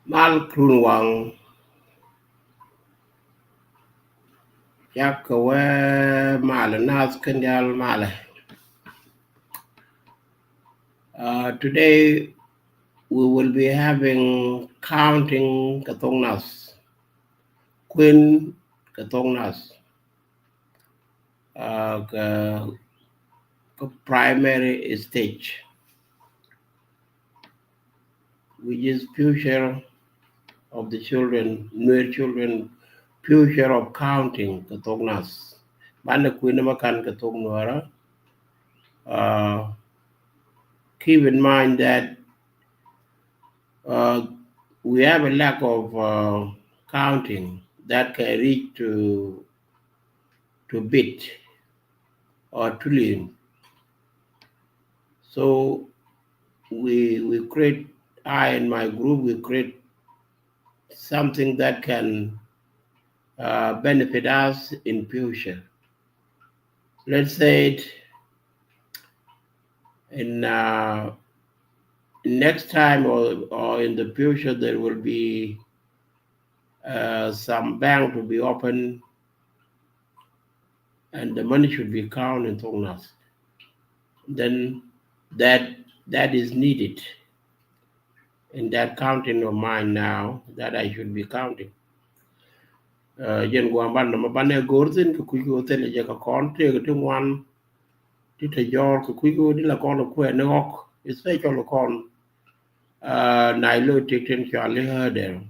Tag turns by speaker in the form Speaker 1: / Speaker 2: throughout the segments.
Speaker 1: mal krunwang yak we mal nas kendal mal. Today we will be having counting Thok Nath, Queen Thok Nath, primary stage, which is future of the children, NUER children, future of counting Thok Nath. Banda Queen Makan Thok NUER. Keep in mind that we have a lack of counting that can reach to BIET or trillion. So we create, I and my group, we create something that can benefit us in future. Let's say it in next time or in the future there will be some bank to be open and the money should be counted in Thok Nath. Then that is needed in that counting of mine now that I should be counting. Jen guamban na mabane gortin ku kuigo tele je ka kon te ke wan ti te jor ku kuigo di la kon ku ne ok especially kon na lo te ten chale der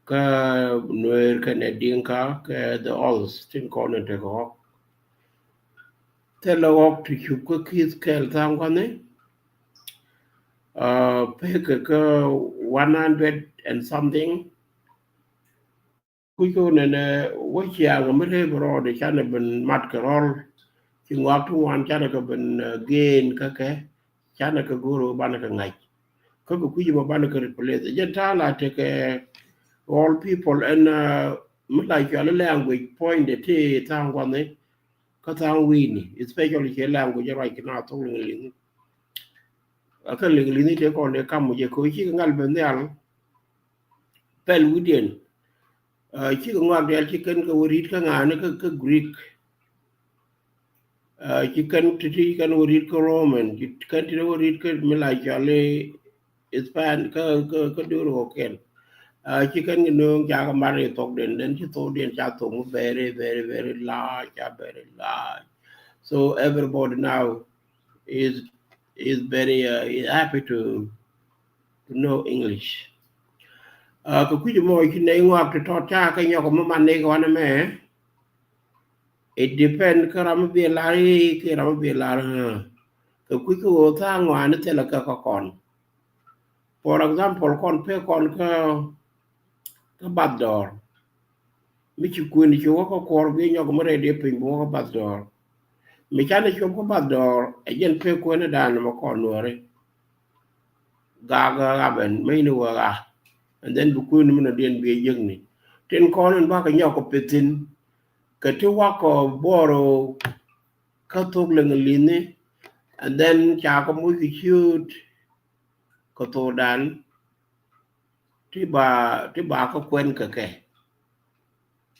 Speaker 1: ka nuer ka ne dinka ka the alls tin kon te ko te lo ok ti chu ku kis kel tam kon ne pe ka 100 and something kuiko nene wachia ngamere bro de chane ben mat karol ci ngak tu wan chane ka ben gain kake chane ka guru bana ka ngai ko ko kuji ba bana ka replace je tala te ke all people and like your language point the t tang wan ne ka tang wi ni especially ke language right na to ling aka ling ni te ko ne kam je ko ci ngal ben yal pel widen ci ngak de ci ken ka wurit ka ngane ka Greek chicken titi kan urit ko Roman chicken titi urit ko milajale Ispan ka duro ken chicken nung cha ka mari tok den chi to den cha to very very large very large, so everybody now is very is happy to know English. Ko ku mo ki nei ngwa to cha ka nyoko ma ne ko na me. It depend karam be lari karam be lar ka ku ko ta ngwa ne te la ka kon. For example kon pe kon ka bador mi chi ku ni ko ko bi nyoko mo re de pin bo ka bador mi chane ko bador e jen pe ko ne dan mo kon nore ga ben me ni wa and then bu ku ni mo den be yeng ni ten kon ba ka nyoko petin ka ti wa ko boro ka tok le ngi and then cha ko mu ki shoot ko to dan ti ba ko kwen ka ke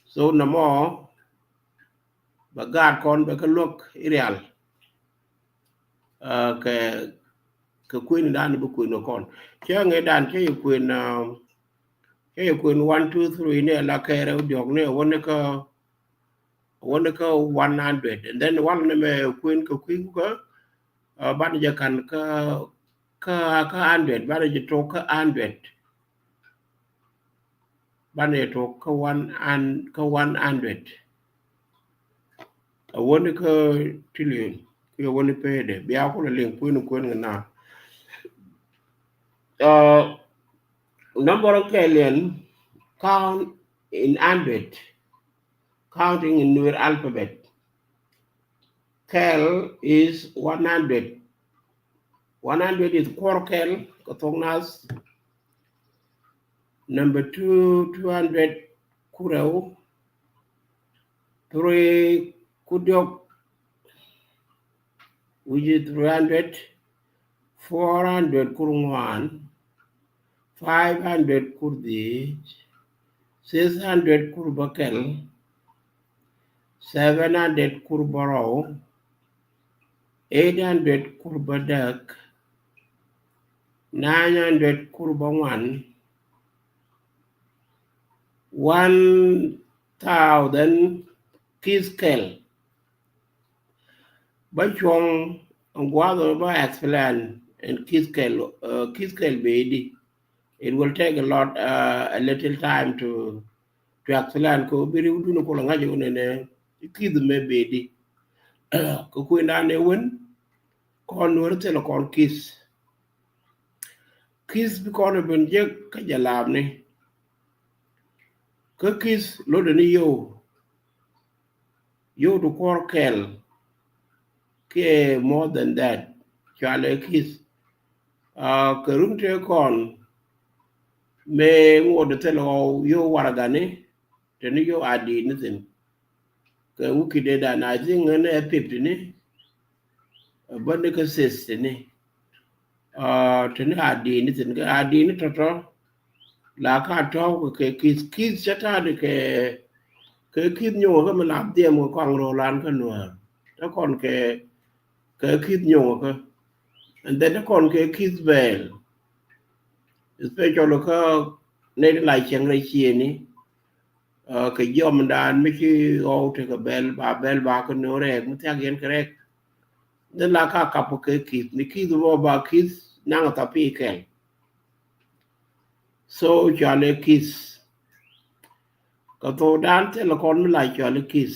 Speaker 1: so na mo ba ga kon ba ka look real ke ka kuin dan bu kuin no kon che nge dan che kuin 1 2 3 ne la ke re jog ne won ka 100 and then one ne me kuin ka ban ja kan ka 100 ban ja to ka 100 ban ja to ka 100 won ka trillion ke won pe de bia ko le len kuin na number of alien count in 100, counting in NUER alphabet. Kel is 100. 100 is KUÅRA Thok Nath. Number 200 Kurau. 3 Kudyok, which is 300. 400 Kurungwan. 500 kurdi 600 kurbakel 700 kurbaro 800 kurbadak 900 kurbawan 1000 kiskel Bachong Guado by explain and kiskel baby. It will take a little time to explain ko biri udu no kola ngaje unene kid me baby. Ko kuina ne won kon wurte lo kon kiss because ben je ka jalab ne ka kiss lo de ni yo to korkel ke more than that chale kiss kerunte kon me ngode telo yo waragane teni yo adi nitin ke ukide da na zingane epipti ni bande ka seste ni teni adi nitin ke adi ni toto la ka to ke kis chata de ke kid nyo ka mala de mo kwang ro lan ka no ta kon ke kid nyo ka and then kon ke kid bel especially ka ne la cheng re chi ni cái dòng đàn mấy cái ô thì cái bel ba cái nửa rek mới theo gen correct nên là cả cặp cái kit ni kit vô ba kit nang tapi cái so chale kit cái to đàn thì là con mới lại chale kit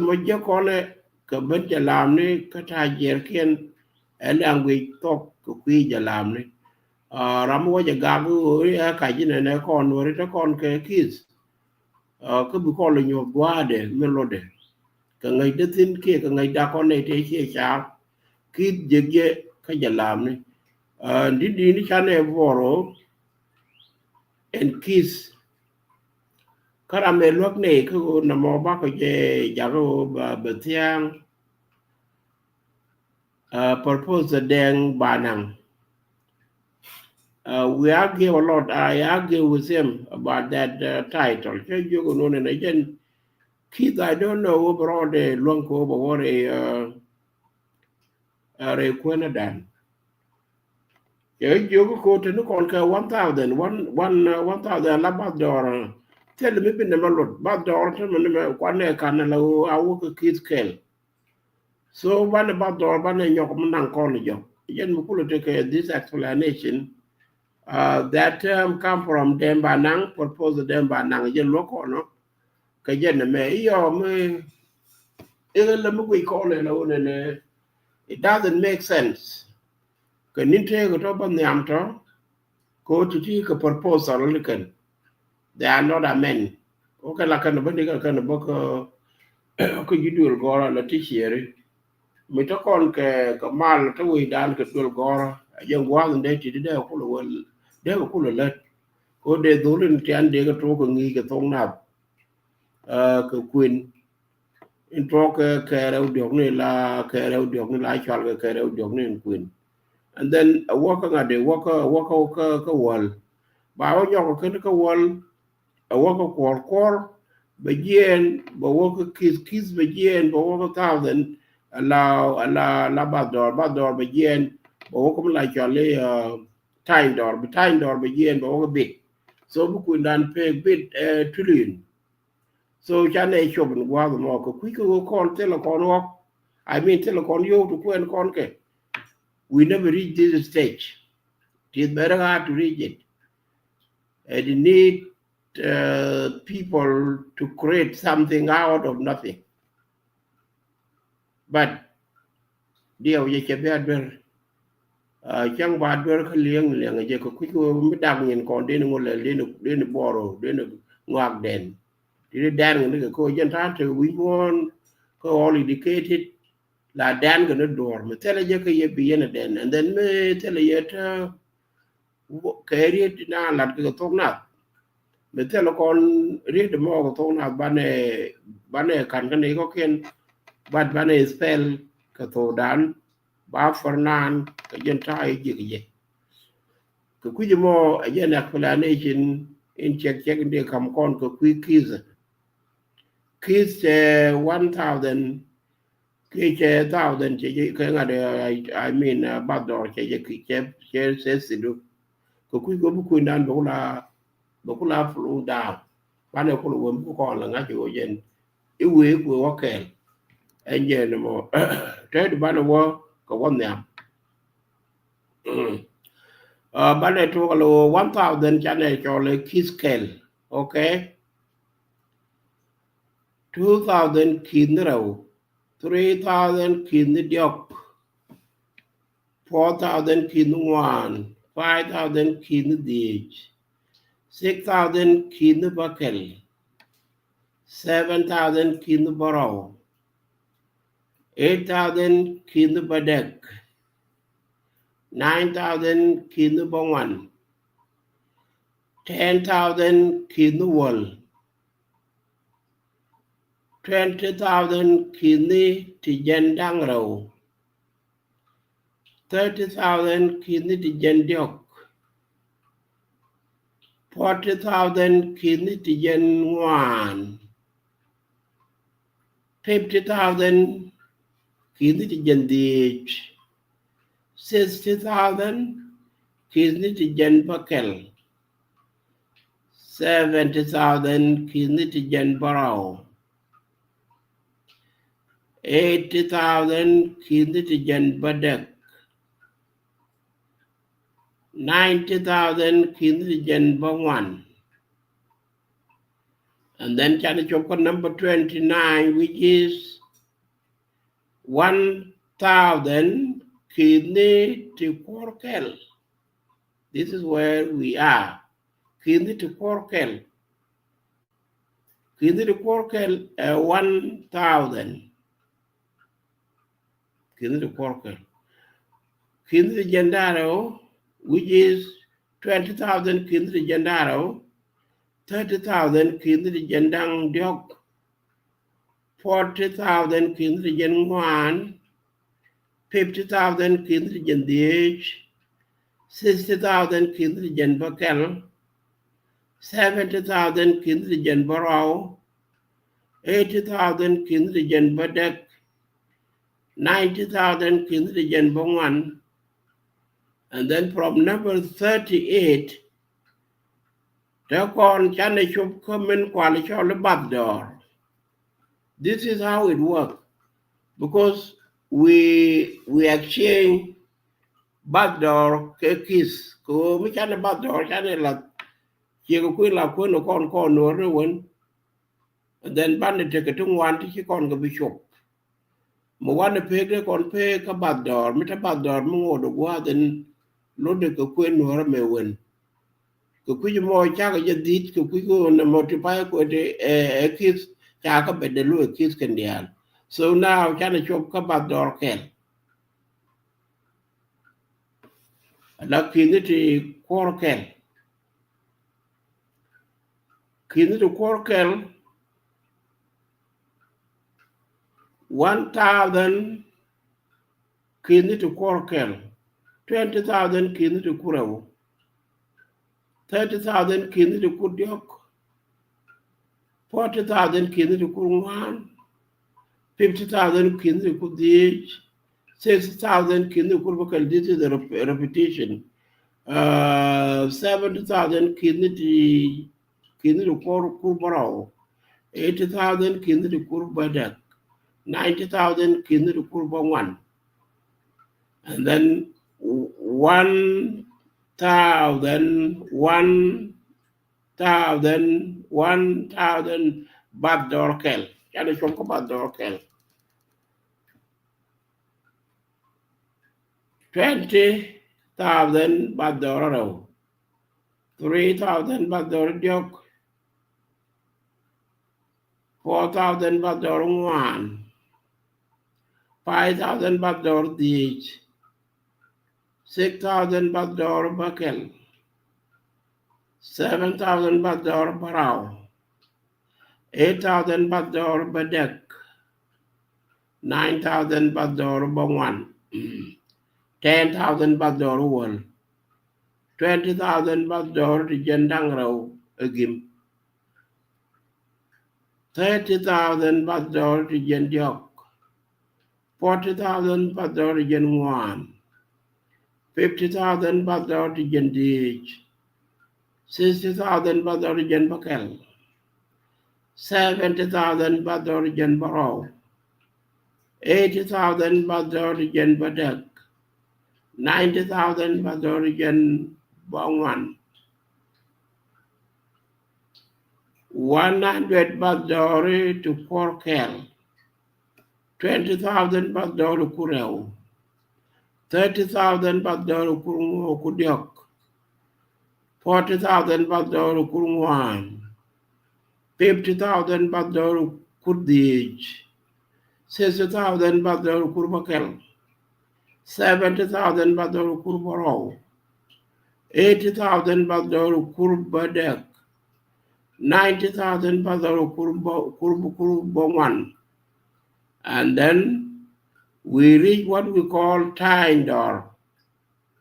Speaker 1: mà giờ con này cái bên giờ làm này cái thay giờ kiên ở language top cái quy giờ làm này ramu giờ gabu cái gì này con rồi đó con cái kit cái bữa con là nhiều quá để melody cái ngày đất tin kia cái ngày đã con này thế kia sao kít dễ cái giờ làm này đi đi cha này voro and kiss caramel lúc này cái nằm ở bắc cái giờ bờ thiang purpose đen bà năng we argue a lot. I argue with him about that title. You go on and again. Kids, I don't know overall the long over what a requenadan. You go to the conquer 1,000, 1,000 Labrador. Tell me, be never look, but the ultimate one can allow our kids kill. So, one about the urban and your command college. Yen Mukulu take this explanation. That term come from Dembanang, propose Dembanang, Yen Lokono. Kajen me yo me we call it it doesn't make sense. Can you take it up on the amto? Go to take a proposal licken. They are not a men. Okay, like a kind of book could you do go on a teacher? Mitokon Kamal to we down could do go a young one day to the whole they were cool let go they do in 10 days to talk and get thong up. Queen in talk care out the la care out the la child care out the queen. And then a walker at the walker wall. By all your critical wall, a walker core, begin, but walker kiss begin, but over 1,000 allow bador begin, but walker like your lay time door begin, but over bit. So we could then pay bit trillion. So China shop and go more quick go call telecon walk. I mean telecon you to go and conquer. We never reach this stage. It is very hard to reach it. And you need people to create something out of nothing. But điều gì chỉ biết được chẳng bao giờ cái liang gì có quick go mới đam nhìn còn đến ngồi đến boro đến ngoạc đèn thì đèn người có dân ta từ we want có all indicated là đèn cái nó đổ mà thế là cái gì bị nó đèn and then me thế là vậy cái riết na là cái Thok Nath mà thế là con riết được mua cái Thok Nath ban này cần cái này có kiên ban này spell cái thổ đàn ba phần nan cái dân trai gì cái gì ko kujimo again explanation in check de kam kon ko quick kiss 1000 ke thousand ke ngade I mean bador ke sesidu ko go bu nan bokula flu down bane ko won ko la ngati o yen iwe ko wokel enje mo ted bane wo ko won ya bane to ko 1000 chane chole kiskel okay 2000 kinro 3000 kin diok 4000 kin one 5000 kin dich 6000 kin bakel 7,000 kin borrow 8,000 kin badek 9,000 kin bongwan 10,000 kin wol 20,000 kin tijendang row 30,000 kin tijendiok 40,000 kin tijenwan 50,000 kin tijendich 60,000 kin tijenbakel 70,000 kin tijenborow 80,000 kin tijenbadek 90,000 kin tijenbongwan. And then China Chopper number 29, which is 1,000 kidney to Korkel. This is where we are. Kidney to Korkel. Kidney to Korkel, 1,000. Kidney to Korkel. Kidney to Gendaro, which is 20,000 kidney to Gendaro. 30,000 kidney to Gendang Diok. 40,000 kin to gen 1, 50,000 kin to gen DH, 60,000 kin to gen Bakel, 70,000 kin to gen Barrow, 80,000 kin to gen Badek, 90,000 kin to gen Bongwan, and then from number 38, Takon Chaneshub Common Quality Bador. This is how it works. Because we exchange backdoor keys ko mi chane backdoor chane la che ko la ko no kon no re won and then ban te ke tung wan ti kon go bishop mo wan pe ke kon pe ka backdoor mi ta backdoor mo do wa den lo de ko no re me won ko ku mo cha ga dit ko ku no multiply ko de keys cha ka be de lo keys kan dial. So now chane chop ka backdoor ken la kiniti korkel kiniti korkel 1,000 kiniti korkel 20,000 kiniti kuraw 30,000 kiniti kudyok 40,000 kiniti kurwan 50,000 kiniti kudij 60,000 kiniti kurbakal. This is a repetition. 70,000 kiniti kurbaraw 80,000 kiniti kurbadak 90,000 kiniti kurbangwan, and then 1,000 bad dorkel. Yana chonko bad dorkel. 20,000 bad doraro. 3,000 bad dordiok. 4,000 bad dorungwan. 5,000 bad dordij. 6,000 bad dor bakel. 7,000 bad dor barao. 8,000 bad dor badek. 9,000 bad dor bongwan. 10,000 bad dor wol. 20,000 bus door to Jendang Row again. 30,000 bus door to Jendiok. 40,000 bus door to Jenwan. 50,000 bus door to Jendij. 60,000 bus door to Jenbakel. 70,000 bus door to Jenborough. 80,000 bus door to Jenbadak. 90,000 bus door to Jenbongwan. 100 bus door to Porkel. 20,000 bus door to Kurel. 30,000 bus door to Kudiok. 40,000 bus door to Kurungwan. 50,000 bus door to Kurdij. 60,000 bus door to Kurbakel. 70,000 bus door to Kurborow. 80,000 bus door to Kurbadek. 90,000 bus door to Kurbongwan. And then we reach what we call Tyndor,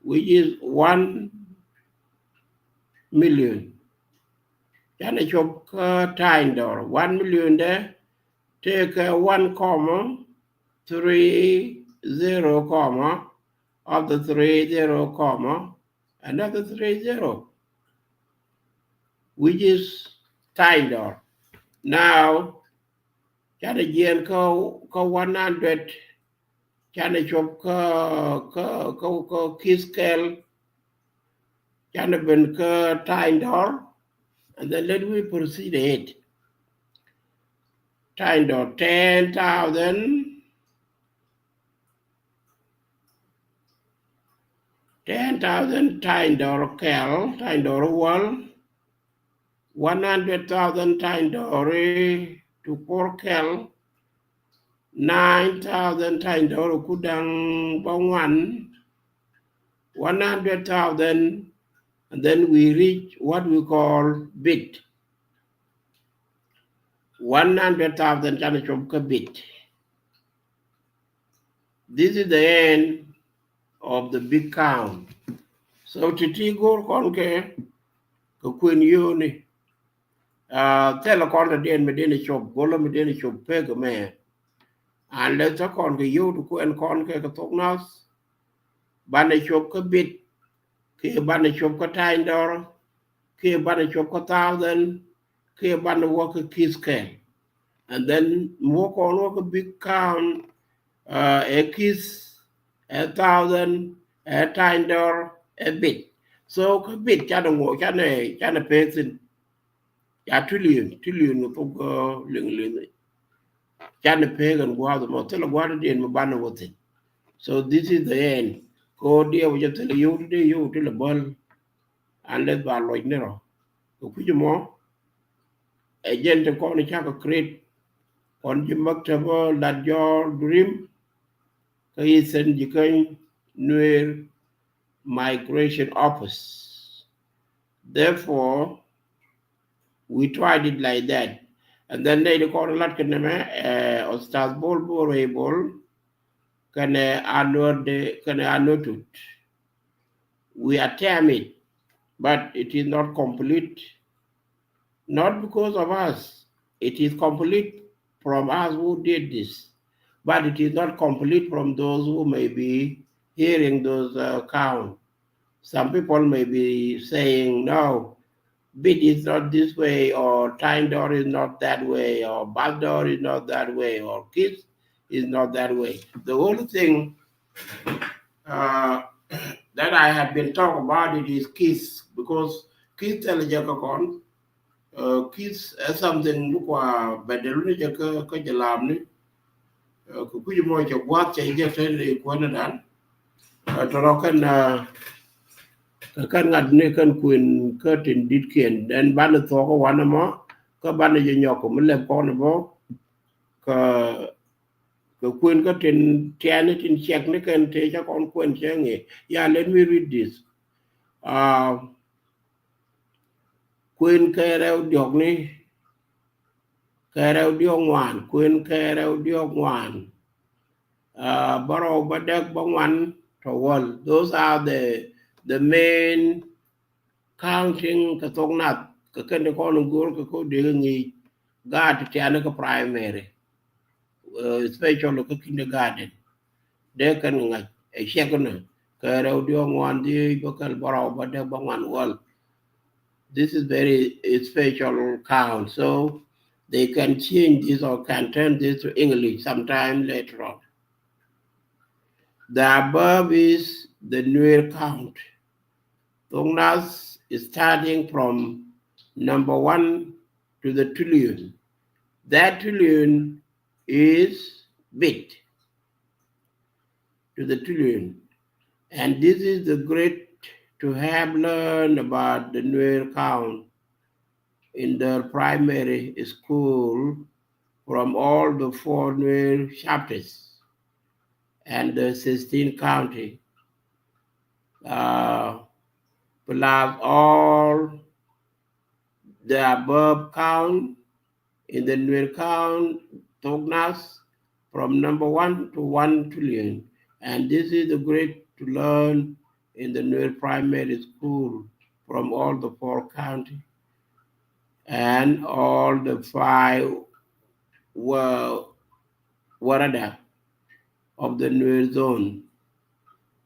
Speaker 1: which is 1 million. Jana chop Tyndor, 1 million there. Take 1 comma 3 0 comma of the 3 0 comma another 3 0, which is Tyndor. Now Jana jen ko 100. Jana chop ko Kiskel. Jana ben ko Tyndor. And then let me proceed ahead. Tyndor 10,000. 10,000 Tyndor Kel, Tyndor Wall. 100,000 Tyndor to Porkel. 9,000 Tyndor Kudang Bongwan. 100,000. And then we reach what we call BIET. 100,000 Chanachomka BIET. This is the end of the big count. So Titigor Konke, Queen Uni, tell a corner den Medina shop, Gola Medina shop, Peg man. And let's talk on the you to Queen Konke, Thok Nath, Bana shop BIET. Ke bana chop ka Tyndor, ke bana chop ka 1,000, ke bana walk a Kiskel. And then walk a big count, a kiss, 1,000, a Tyndor, a BIET. So ka BIET chana wo chana person. Ya trillion no to ling. Chana pagan go out the motel water in Mabana with it. So this is the end. Go dear, we just tell you today, you till the ball, and let by Lloyd Nero. Go put you more. A gentle corner chaka crate on your maktable that your dream. He send you can NUER migration office. Therefore, we tried it like that. And then they call a lot can or start ball able can annotate. We attempt it, but it is not complete. Not because of us. It is complete from us who did this. But it is not complete from those who may be hearing those accounts. Some people may be saying, no, BIET is not this way, or Tyndor is not that way, or Backdoor is not that way, or KISS is not that way. The only thing that I have been talking about it is KISS, because KISS tell Jakakon, KISS as something look better Jaka Jalamni, Kukumo Jakwat, Jay Quanadan, Torokan. Kan ngad ne kan kuin curtin dit kien dan ban to ko wana mo ka ban je nyoko mun le ko ne bo ka kuin ka tin tiane tin check ne kan te ja kon kuin chenge. Yeah, let me read this. Kuin kereu diok ni kereu diok wan kuin kereu diok wan baro badak bangwan to wall. Those are the main counting ka Thok Nath ka kan ko ngor ko de ngi ga ta ka primary especially ka kindergarten de kan ngai e second ka ra dio ngwan di bakal barau bade bangwan wal. This is very special count, so they can change this or can turn this to English sometime later on. The above is the NUER count. Thok Nath is starting from number 1 to the trillion. That trillion is BIET to the trillion. And this is the great to have learned about the NUER count in their primary school from all the 4 NUER chapters and the 16 county, plus all the above count in the NUER count, Thok Nath, from number 1 to 1 trillion. And this is the great to learn in the NUER primary school from all the 4 counties and all the 5 warada of the NUER zone.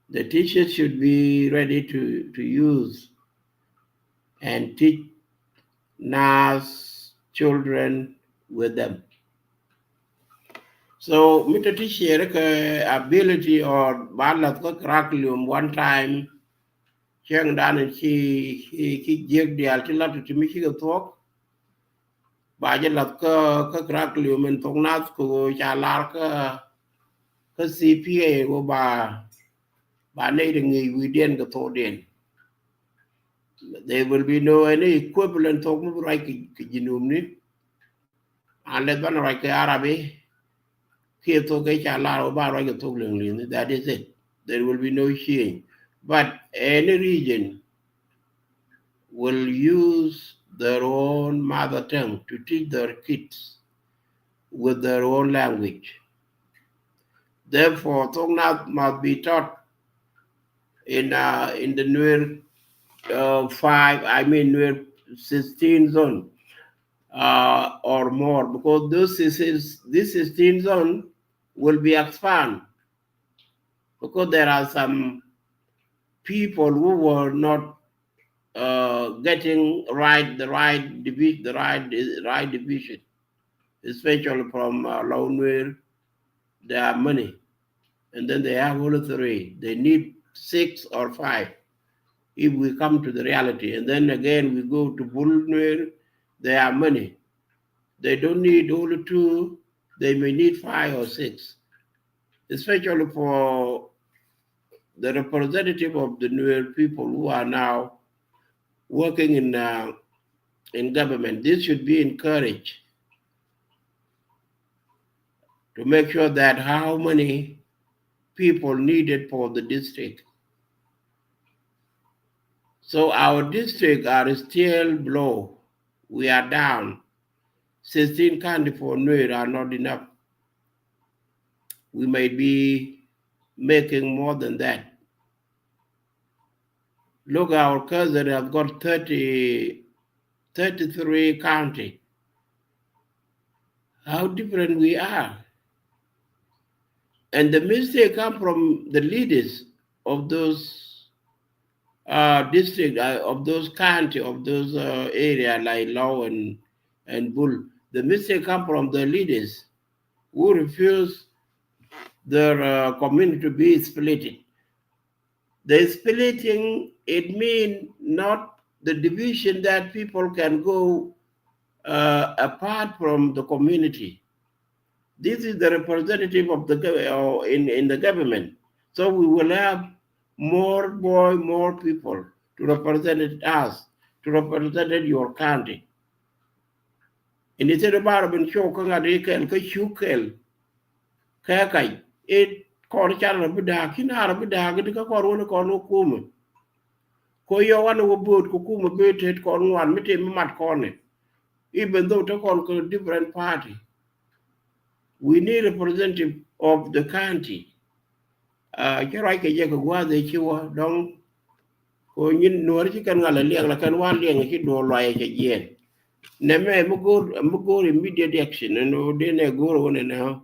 Speaker 1: The teachers should be ready to use and teach Nath children with them. So, Mr. Teacher, ability or balance curriculum one time, Chang Dan and he jig the alternate to Michigan talk. Bajalat curriculum and Thok Nath ko chalar CPA go ba needing we didn't go to den. There will be no any equivalent of like Jinumni unless one like Arabic. That is it. There will be no change. But any region will use their own mother tongue to teach their kids with their own language. Therefore, Thok Nath must be taught in the NUER 16 zone or more, because this 16 zone will be expanded because there are some people who were not getting the right division, especially from NUER. They have money, and then they have only 3. They need 6 or 5 if we come to the reality. And then again we go to NUER. They have money. They don't need only 2. They may need 5 or 6, especially for the representative of the NUER people who are now working in government. This should be encouraged to make sure that how many people needed for the district. So our district are still below. We are down. 16 counties for NUER are not enough. We might be making more than that. Look, our cousin have got 33 counties. How different we are. And the mistake come from the leaders of those district, of those county, of those area like Law and Bull. The mistake come from the leaders who refuse their community to be split. The splitting, it means not the division that people can go apart from the community. This is the representative of the in the government. So we will have more people to represent us, to represent your county. And instead of Arabin show Kangadika Shukel, Kakai, it called Charabida, Kinarabida, Korona Kono Kuma. Koyo one of boat, Kukuma baited Korn one, meeting Mat Corner. Even though to call a different party. We need a representative of the county. Don't ko nyin nuor ci kan ngala liang la kan wa liang ci do loye ci yen ne me mu gor immediate action no de ne gor wona ne ha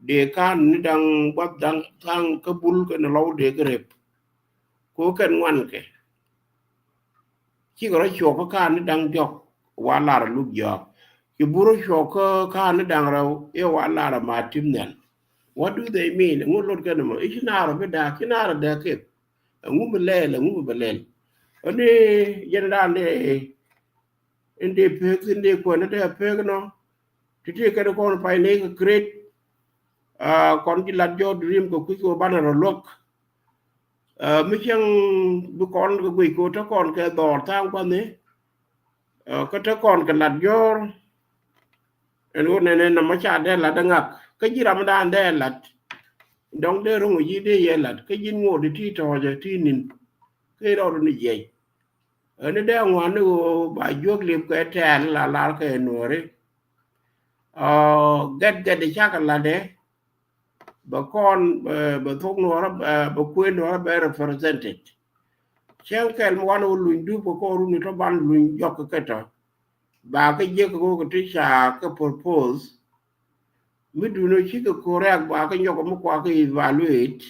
Speaker 1: de kan ni dang bab dang tang kabul kan law de grep ko kan wan ke ci goro cho ka ni dang jok wa lar lu jok ki buro cho ka ni dang raw e wa lar ma timnen. What do they mean? Ngu lot kan mo isinaro be da kinaro da ke ngu belel ani general inde pek inde ko na da pek no titi ka ko pa ne great kon ki lat jo dream ko ku banana lok mi chang bu kon ko gui ko ta kon ke dor tang pa ne ko ta kon ka lat jo en wo ne na ma cha de la da ngak ka ji ramadan de lat dong de ru yi de ye lat ka jin ngo de ti to je ti nin ke ro ni je ene de ngwan no ba jog lip ke tan la ke no re get de cha ka la de ba kon ba thok no ra ba kuen no ba represented chen kel mo wan lu ndu ko ru ni to ban lu yok ke ta ba ke je ko ti cha ke propose mi du no chi ko correct ba ke nyoko mo kwa ke evaluate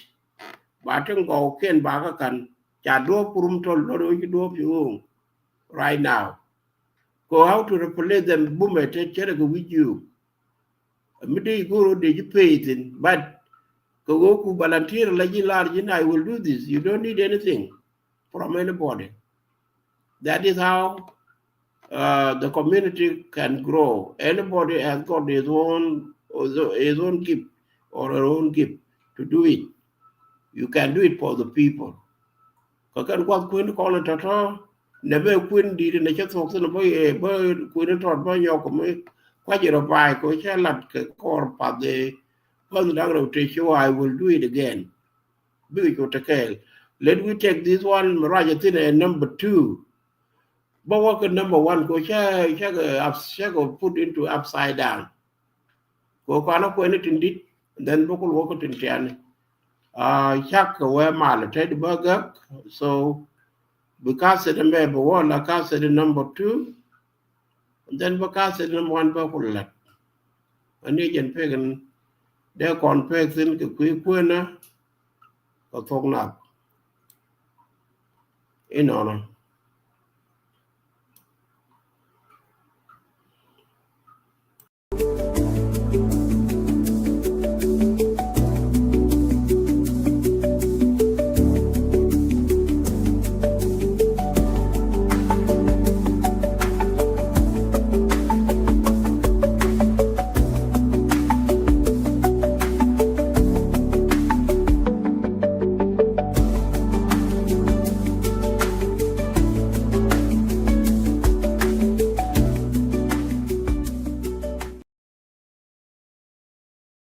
Speaker 1: ba ten go ken ba ka kan cha do purum to lo do chi do pi right now. Go how to replace them bumet chere go with you. Midi guru de you pay it in, but go ku volunteer la ji large I will do this. You don't need anything from anybody. That is how the community can grow. Anybody has got his own gift or her own gift to do it. You can do it for the people. Kakan kwat kuin kola tata nebe kuin di ne cha sok sun bo e bo kuin tot bo yo ko me kwa jero bai ko cha lat ke kor pa de kon dang ro te show I will do it again. Bi ko takel. Let we take this one raja tin number 2. But what number 1 ko cha go put into upside down. Ko kana ko ne tindit then bo ko ko tin tiani. Chak we mal te burger so because the number 1 because the number 2 and then because the number 1 ba kullat ani jen pegen de kon pegen ke kuina ko Thok Nath ino no